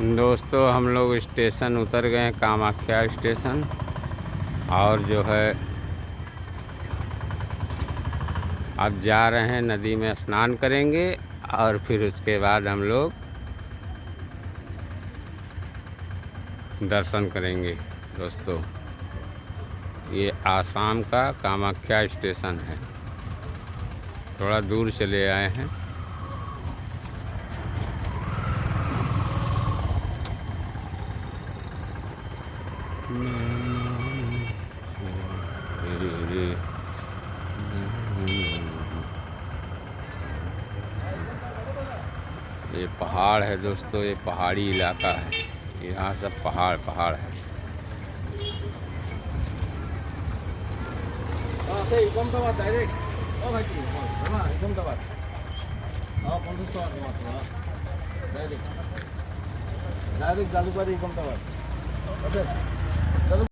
दोस्तों हम लोग स्टेशन उतर गए हैं, कामाख्या स्टेशन। और जो है अब जा रहे हैं, नदी में स्नान करेंगे और फिर उसके बाद हम लोग दर्शन करेंगे। दोस्तों ये आसाम का कामाख्या स्टेशन है, थोड़ा दूर चले आए हैं। ये पहाड़ है दोस्तों, ये पहाड़ी इलाका है, यहाँ सब पहाड़ पहाड़ है। डायरेक्ट जालूबाड़ी